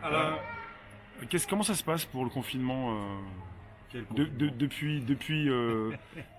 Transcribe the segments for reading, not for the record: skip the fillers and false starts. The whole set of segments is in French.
Alors, Comment ça se passe pour le confinement quel confinement?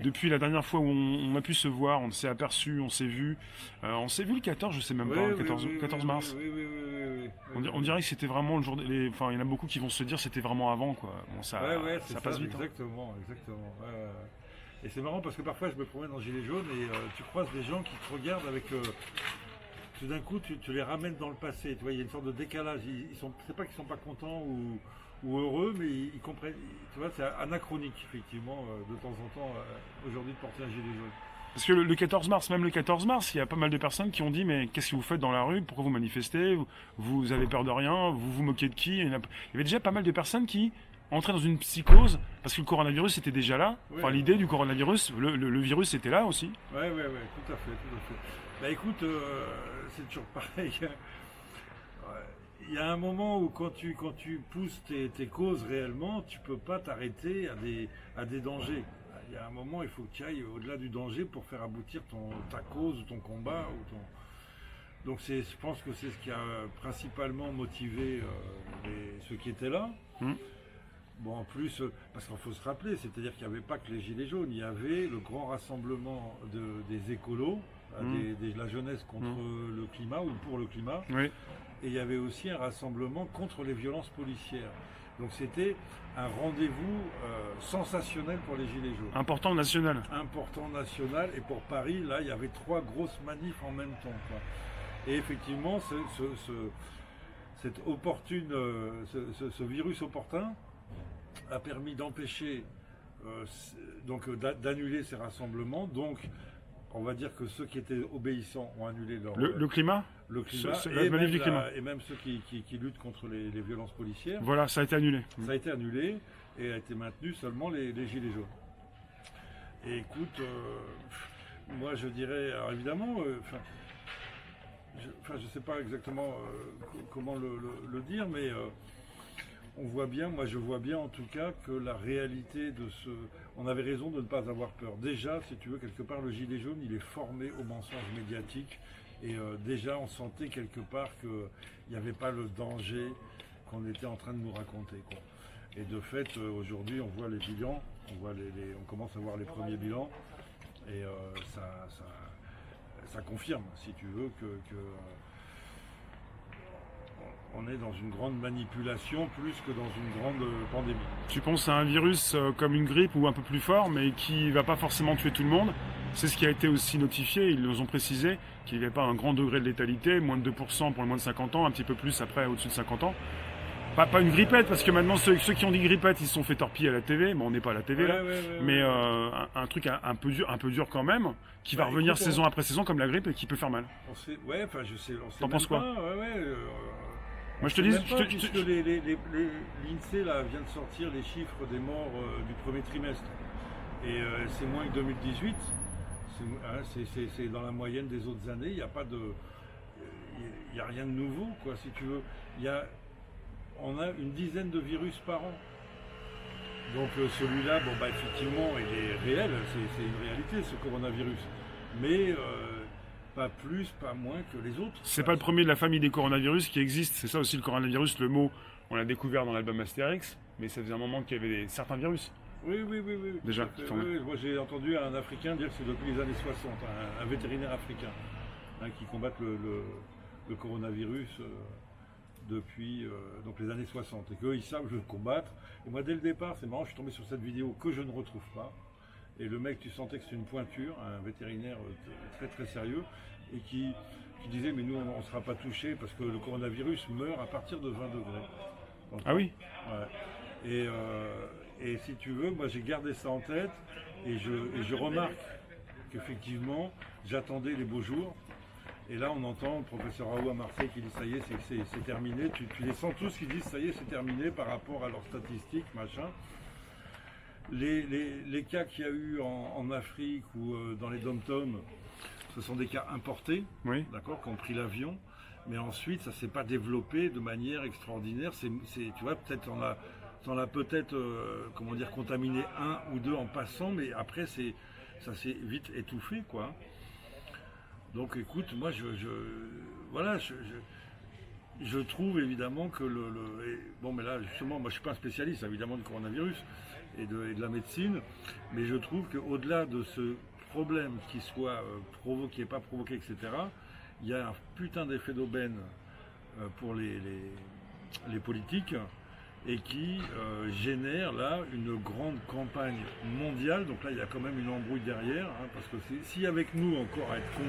depuis la dernière fois où on a pu se voir, on s'est aperçu, on s'est vu le 14, je sais même Oui, pas, le oui, 14, oui, 14 oui, oui, mars. oui, oui, oui, oui, oui, On oui. dirait que c'était vraiment le jour, enfin il y en a beaucoup qui vont se dire c'était vraiment avant quoi. Bon Ouais, ouais, c'est ça ça, passe vite. Hein. exactement, exactement. Ouais, ouais, ouais. Et c'est marrant parce que parfois je me promène en gilet jaune et tu croises des gens qui te regardent avec. Tout d'un coup, tu les ramènes dans le passé. Tu vois, il y a une sorte de décalage. C'est pas qu'ils sont pas contents ou heureux, mais ils comprennent. Tu vois, c'est anachronique effectivement de temps en temps aujourd'hui de porter un gilet jaune. Parce que le 14 mars, même le 14 mars, il y a pas mal de personnes qui ont dit mais qu'est-ce que vous faites dans la rue? Pourquoi vous manifestez? Vous avez peur de rien? Vous vous moquez de qui? Il y avait déjà pas mal de personnes qui entraient dans une psychose parce que le coronavirus était déjà là. Ouais, Enfin l'idée du coronavirus, le virus était là aussi. ouais, ouais, ouais, tout à fait, tout à fait. Bah écoute, c'est toujours pareil. Ouais. Il y a un moment où quand tu pousses tes causes réellement, tu peux pas t'arrêter à des dangers. Il y a un moment, il faut que tu ailles au-delà du danger pour faire aboutir ta cause ou ton combat. Donc je pense que c'est ce qui a principalement motivé ceux qui étaient là. Hmm. Bon, en plus, parce qu'il faut se rappeler, c'est-à-dire qu'il n'y avait pas que les Gilets jaunes, il y avait le grand rassemblement des écolos, la jeunesse contre le climat ou pour le climat, Oui. et il y avait aussi un rassemblement contre les violences policières. Donc c'était un rendez-vous sensationnel pour les Gilets jaunes. Important national. Important national, et pour Paris, là, il y avait 3 grosses manifs en même temps, quoi. Et effectivement, cette opportune, ce virus opportun a permis d'empêcher d'annuler ces rassemblements. Donc, on va dire que ceux qui étaient obéissants ont annulé Le climat. le climat La manif du climat. et même ceux qui luttent contre les violences policières. Voilà, ça a été annulé. Ça a été annulé et a été maintenu seulement les gilets jaunes. Et écoute, moi je dirais, alors évidemment, je sais pas exactement comment le dire, mais on voit bien, moi je vois bien en tout cas que la réalité de ce... On avait raison de ne pas avoir peur. Déjà, si tu veux, quelque part, le gilet jaune, il est formé au mensonge médiatique. Et déjà, on sentait quelque part qu'il n'y avait pas le danger qu'on était en train de nous raconter, quoi. Et de fait, aujourd'hui, on voit les bilans, on commence à voir les premiers bilans. Et ça confirme, si tu veux, que on est dans une grande manipulation plus que dans une grande pandémie. Tu penses à un virus comme une grippe ou un peu plus fort, mais qui va pas forcément tuer tout le monde. C'est ce qui a été aussi notifié, ils nous ont précisé qu'il n'y avait pas un grand degré de létalité, moins de 2% pour les moins de 50 ans, un petit peu plus après au-dessus de 50 ans. Pas une grippette, parce que maintenant ceux qui ont dit grippette, ils se sont fait torpiller à la TV, mais on n'est pas à la TV là. Mais un truc un peu dur quand même, qui va revenir écoute, saison après saison comme la grippe et qui peut faire mal. On sait, ouais, enfin je sais, on sait T'en même penses quoi? pas, Moi je te dis, puisque l'INSEE là, vient de sortir les chiffres des morts du premier trimestre. Et c'est moins que 2018. C'est dans la moyenne des autres années. Il n'y a pas de, il y a rien de nouveau, quoi, si tu veux. On a une dizaine de virus par an. Donc celui-là, bon bah effectivement, il est réel, c'est une réalité ce coronavirus. Mais pas plus, pas moins que les autres. c'est pas le premier de la famille des coronavirus qui existe. C'est ça aussi le coronavirus, le mot, on l'a découvert dans l'album Astérix, mais ça faisait un moment qu'il y avait certains virus. Oui, oui, oui, oui. Déjà, Tout à fait. qui tournaient. Oui, moi j'ai entendu un Africain dire que c'est depuis les années 60, un vétérinaire africain, qui combatte le coronavirus depuis donc les années 60 et qu'eux ils savent le combattre. Et moi dès le départ, c'est marrant, je suis tombé sur cette vidéo que je ne retrouve pas. Et le mec, tu sentais que c'est une pointure, un vétérinaire très très sérieux, et qui disait mais nous on ne sera pas touché parce que le coronavirus meurt à partir de 20 degrés. Donc, Ah oui. ouais. Et si tu veux, moi j'ai gardé ça en tête et je remarque qu'effectivement j'attendais les beaux jours. Et là on entend le professeur Raoult à Marseille qui dit ça y est, c'est terminé. Tu les sens tous qui disent ça y est, c'est terminé par rapport à leurs statistiques, machin. Les cas qu'il y a eu en Afrique ou dans les dom-toms, ce sont des cas importés, Oui. d'accord, qui ont pris l'avion. Mais ensuite, ça ne s'est pas développé de manière extraordinaire. Tu vois, peut-être t'en as peut-être, comment dire, contaminé un ou deux en passant, mais après, ça s'est vite étouffé, quoi. Donc, écoute, moi, voilà, je trouve évidemment que bon, mais là, justement, moi je suis pas un spécialiste évidemment du coronavirus et de la médecine, mais je trouve qu'au-delà de ce problème qui soit provoqué, pas provoqué, etc., il y a un putain d'effet d'aubaine pour les politiques et qui génère là une grande campagne mondiale. Donc là, il y a quand même une embrouille derrière, hein, parce que si avec nous encore à être cons.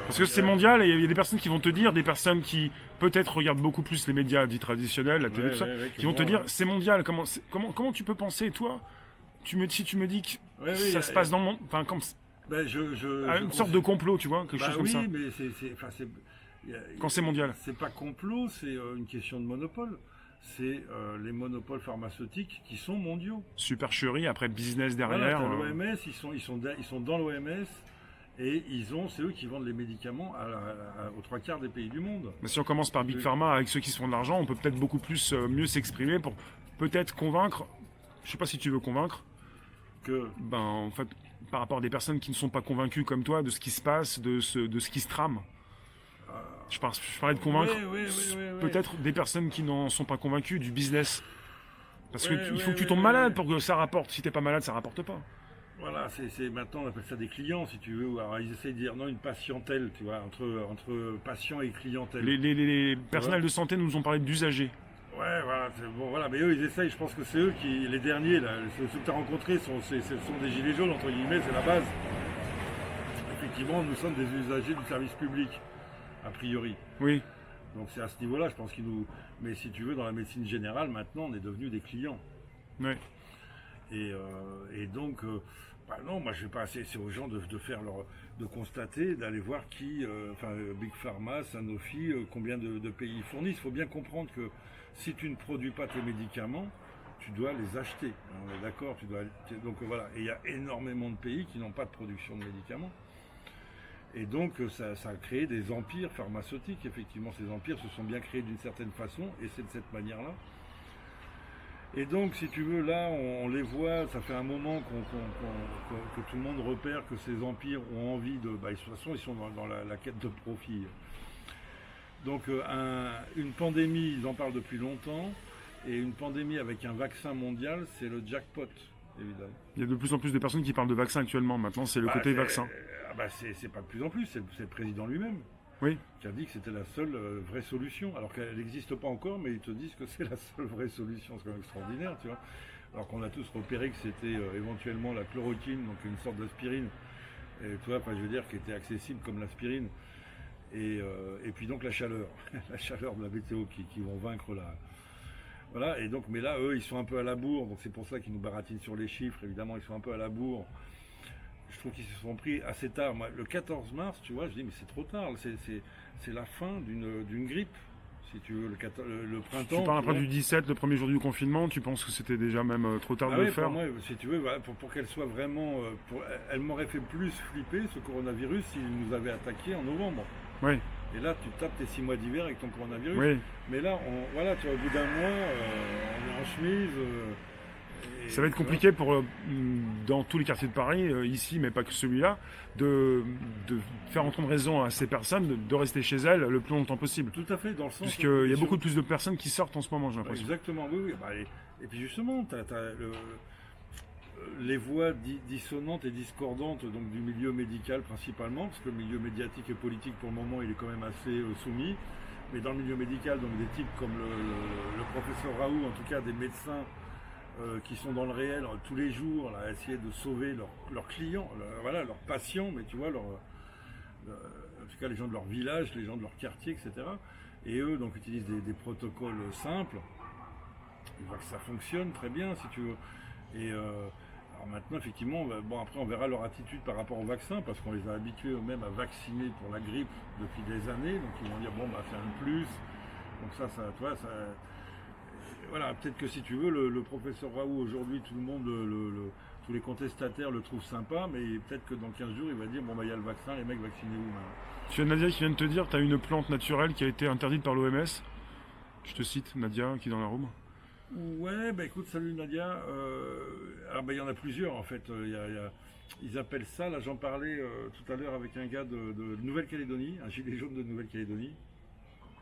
Parce que c'est mondial et il y a des personnes qui vont te dire, des personnes qui peut-être regardent beaucoup plus les médias dits traditionnels, la télé, tout ça, qui vont te dire c'est mondial. Comment tu peux penser, toi si tu me dis que ça se passe dans le monde, enfin comme une sorte de complot, tu vois, quelque chose comme ça. Oui, mais quand c'est mondial. C'est pas complot, c'est une question de monopole. C'est les monopoles pharmaceutiques qui sont mondiaux. Supercherie, après business derrière. Voilà, l'OMS, ils sont dans l'OMS. Et c'est eux qui vendent les médicaments aux 3/4 des pays du monde. Mais si on commence par Big Pharma, avec ceux qui se font de l'argent, on peut peut-être beaucoup plus mieux s'exprimer pour peut-être convaincre, je sais pas si tu veux convaincre, en fait, par rapport à des personnes qui ne sont pas convaincues comme toi de ce qui se passe, de ce qui se trame. Je parlais de convaincre peut-être des personnes qui n'en sont pas convaincues du business. Parce qu'il faut que tu tombes malade pour que ça rapporte. Si t'es pas malade, ça rapporte pas. Voilà, maintenant on appelle ça des clients, si tu veux. Alors, ils essayent de dire non, une patientèle, tu vois, entre patients et clientèle. Les personnels de santé nous ont parlé d'usagers. Ouais, voilà, bon, voilà, mais eux ils essayent, je pense que c'est eux les derniers, là, ceux que tu as rencontrés, ce sont des gilets jaunes, entre guillemets, c'est la base. Effectivement, nous sommes des usagers du service public, a priori. Oui. Donc c'est à ce niveau-là, je pense qu'ils nous. Mais si tu veux, dans la médecine générale, maintenant, on est devenus des clients. Oui. Et donc, non, moi je vais pas c'est aux gens de constater, d'aller voir Big Pharma, Sanofi, combien de pays ils fournissent. Il faut bien comprendre que si tu ne produis pas tes médicaments, tu dois les acheter. On est d'accord, donc voilà. Et il y a énormément de pays qui n'ont pas de production de médicaments. Et donc ça a créé des empires pharmaceutiques. Effectivement, ces empires se sont bien créés d'une certaine façon, et c'est de cette manière-là. Et donc, si tu veux, là, on les voit, ça fait un moment que tout le monde repère que ces empires ont envie de... de toute façon, ils sont dans la quête de profit. Donc, une pandémie, ils en parlent depuis longtemps, et une pandémie avec un vaccin mondial, c'est le jackpot, évidemment. Il y a de plus en plus de personnes qui parlent de vaccin actuellement. Maintenant, c'est le côté vaccin. C'est pas de plus en plus, c'est le président lui-même. Oui. Qui a dit que c'était la seule vraie solution, alors qu'elle n'existe pas encore, mais ils te disent que c'est la seule vraie solution. C'est quand même extraordinaire, tu vois. Alors qu'on a tous repéré que c'était éventuellement la chloroquine, donc une sorte d'aspirine, et tu vois, je veux dire, qui était accessible comme l'aspirine. Et puis donc la chaleur, la chaleur de la météo qui vont vaincre la... Voilà, et donc, mais là, eux, ils sont un peu à la bourre, donc c'est pour ça qu'ils nous baratinent sur les chiffres, évidemment, ils sont un peu à la bourre. Je trouve qu'ils se sont pris assez tard. Moi, le 14 mars, tu vois, je dis, mais c'est trop tard. C'est la fin d'une grippe, si tu veux, le printemps. Tu parles après du 17, le premier jour du confinement, tu penses que c'était déjà même trop tard de le faire? Pour moi, si tu veux, voilà, pour qu'elle soit vraiment... elle m'aurait fait plus flipper, ce coronavirus, s'il nous avait attaqué en novembre. Oui. Et là, tu tapes tes 6 mois d'hiver avec ton coronavirus. Oui. Mais là, voilà, tu vois, au bout d'un mois, on est en chemise... ça va être compliqué dans tous les quartiers de Paris, ici, mais pas que celui-là, de faire entendre raison à ces personnes de rester chez elles le plus longtemps possible. Tout à fait, dans le sens... Puisqu'il y a beaucoup plus de personnes qui sortent en ce moment, j'ai l'impression. Exactement, oui. Et puis justement, tu as les voix dissonantes et discordantes donc, du milieu médical principalement, parce que le milieu médiatique et politique, pour le moment, il est quand même assez soumis. Mais dans le milieu médical, donc des types comme le professeur Raoult, en tout cas des médecins, qui sont dans le réel tous les jours, là, à essayer de sauver leurs clients, leurs patients, mais tu vois, en tout cas les gens de leur village, les gens de leur quartier, etc. Et eux donc utilisent des protocoles simples. Ils voient que ça fonctionne très bien, si tu veux. Et alors maintenant, effectivement, après on verra leur attitude par rapport au vaccin, parce qu'on les a habitués eux-mêmes à vacciner pour la grippe depuis des années, donc ils vont dire c'est un plus. Donc ça, tu vois, ça... Voilà, peut-être que si tu veux, le professeur Raoult, aujourd'hui, tout le monde, tous les contestataires le trouvent sympa, mais peut-être que dans 15 jours, il va dire, il y a le vaccin, les mecs, vaccinez-vous maintenant. Tu as Nadia qui vient de te dire, tu as une plante naturelle qui a été interdite par l'OMS. Je te cite, Nadia, qui est dans la room. Ouais, écoute, salut Nadia. Il y en a plusieurs, en fait. Ils appellent ça, là j'en parlais tout à l'heure avec un gars de Nouvelle-Calédonie, un gilet jaune de Nouvelle-Calédonie.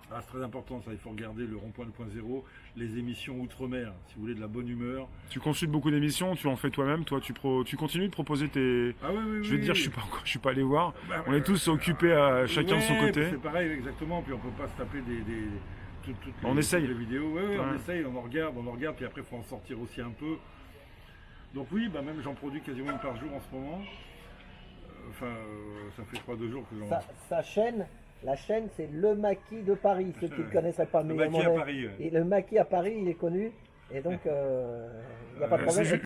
Ah, c'est très important ça, il faut regarder le rond-point 2.0, les émissions outre-mer, si vous voulez de la bonne humeur. Tu consultes beaucoup d'émissions, tu en fais toi-même, toi tu continues de proposer tes... Ah oui, oui, Je vais te dire, oui. je suis pas allé voir. Bah, On est tous occupés à chacun de son ouais, côté. C'est pareil, exactement, puis on peut pas se taper toutes On les, essaye. toutes les vidéos. Ouais, Ouais. on essaye, on en regarde, puis après il faut en sortir aussi un peu. Donc oui, bah même j'en produis quasiment une par jour en ce moment. Ça fait 3-2 jours que j'en... Sa chaîne, la chaîne, c'est Le Maquis de Paris, ceux qui ne connaisseraient pas. Le Mais Maquis à Paris, ouais. Et le Maquis à Paris, il est connu, et donc il n'y a pas de problème.